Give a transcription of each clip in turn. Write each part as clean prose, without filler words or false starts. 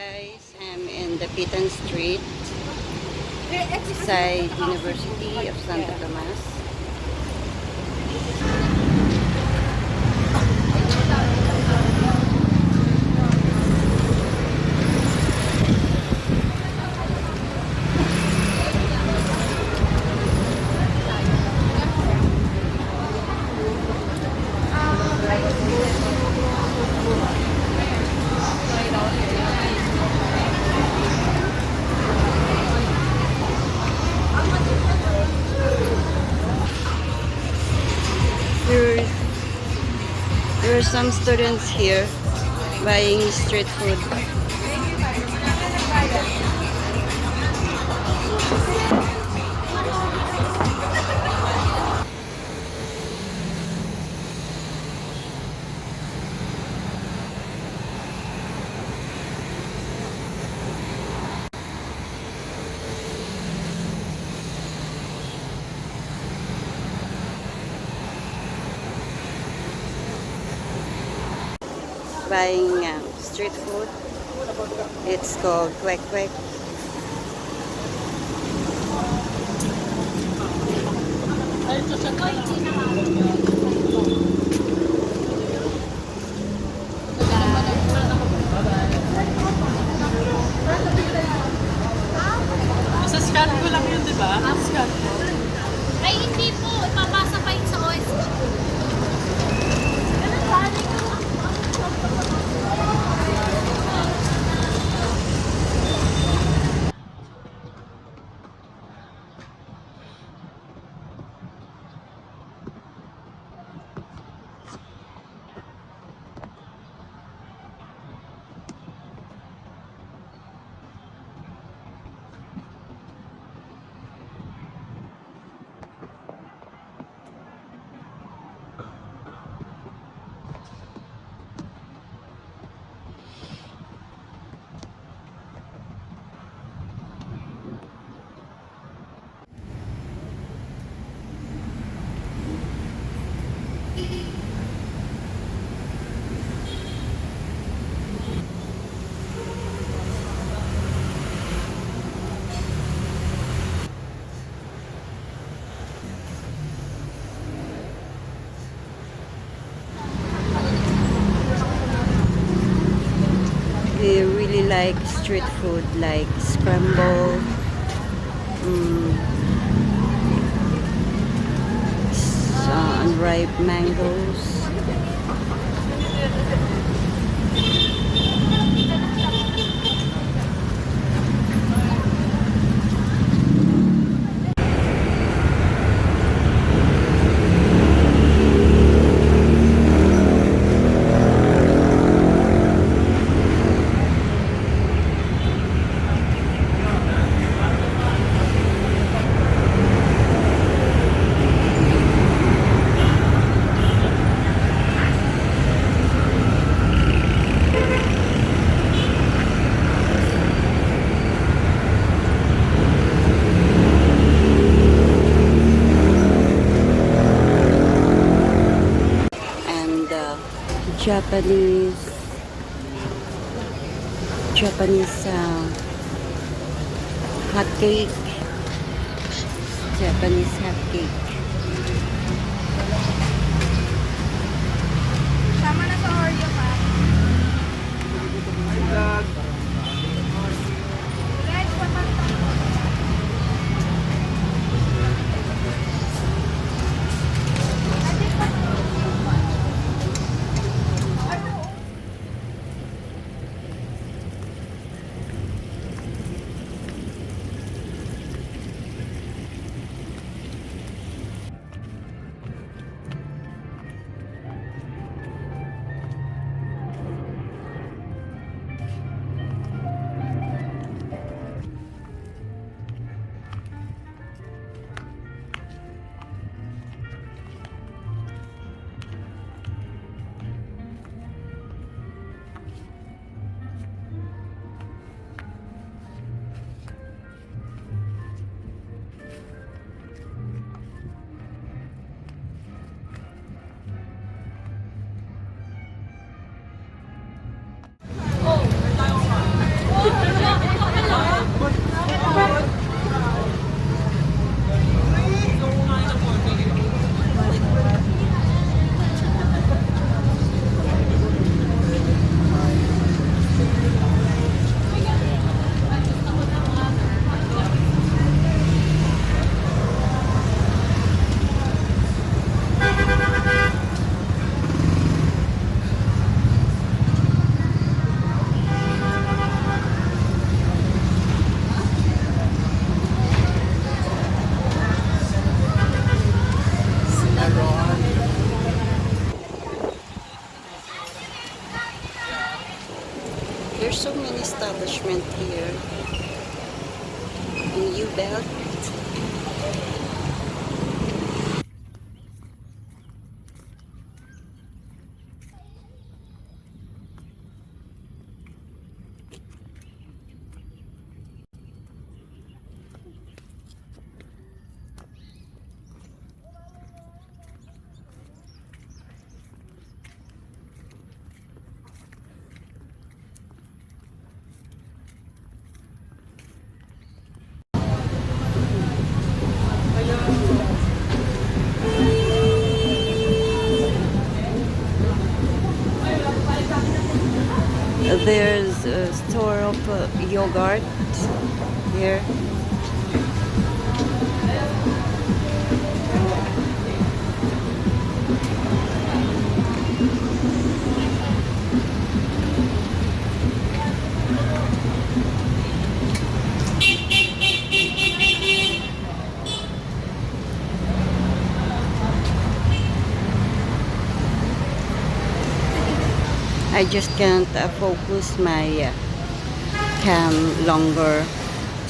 guys, I'm in the Pitan Street beside University of Santo Tomas. There, there are some students here buying street food. Buying street food. It's called kwek kwek. Sa scan ko lang yun, di ba? Scan ko. Ay, hindi po. Ipapasa pa yun sa OSG. They really like street food like scramble, unripe mangoes. Japanese hot cake. Japanese hot cake. Tama na sa Oreo pa. Guys, establishment here in U-Belt. There's a store of yogurt here. I just can't focus my cam longer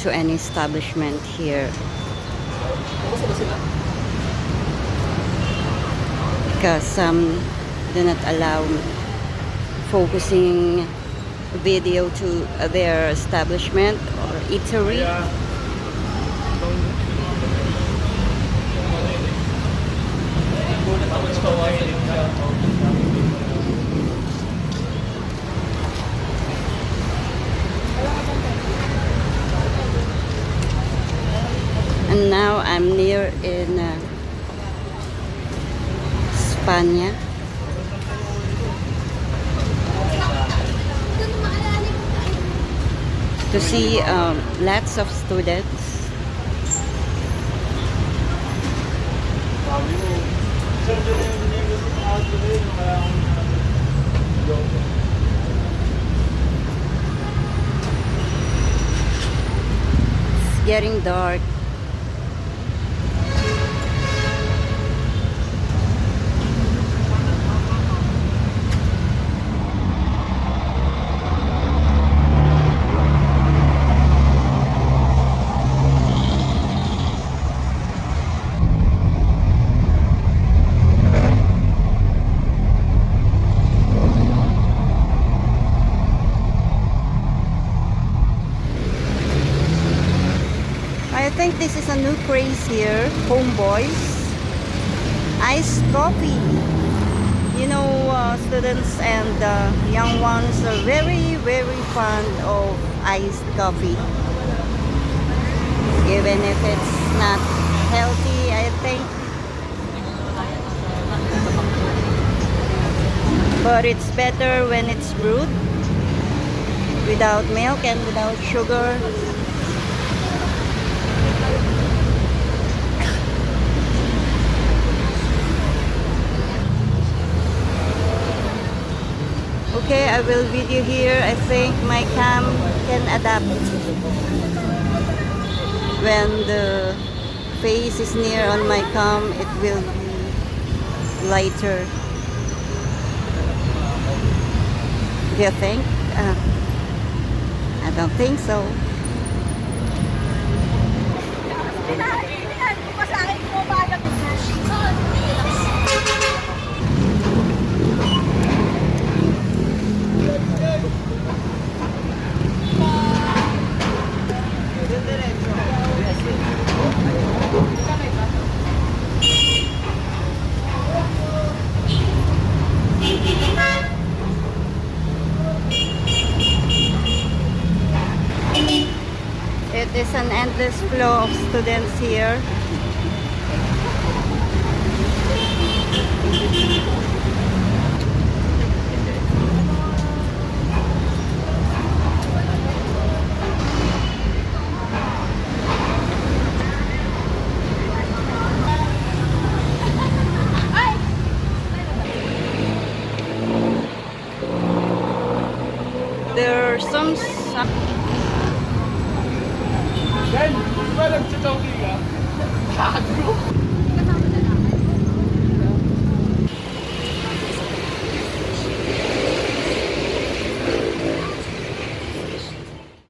to any establishment here because some do not allow focusing video to their establishment or eatery. And now I'm near in Spania. To see lots of students. It's getting dark. I think this is a new craze here, homeboys. Iced coffee. You know, students and young ones are very, very fond of iced coffee. Even if it's not healthy, I think. But it's better when it's brewed without milk and without sugar. Okay, I will video here. I think my cam can adapt. When the face is near on my cam, it will be lighter. Do you think? I don't think so. It is an endless flow of students here. There are some Ben, di ba nagtutoking ka? Bago.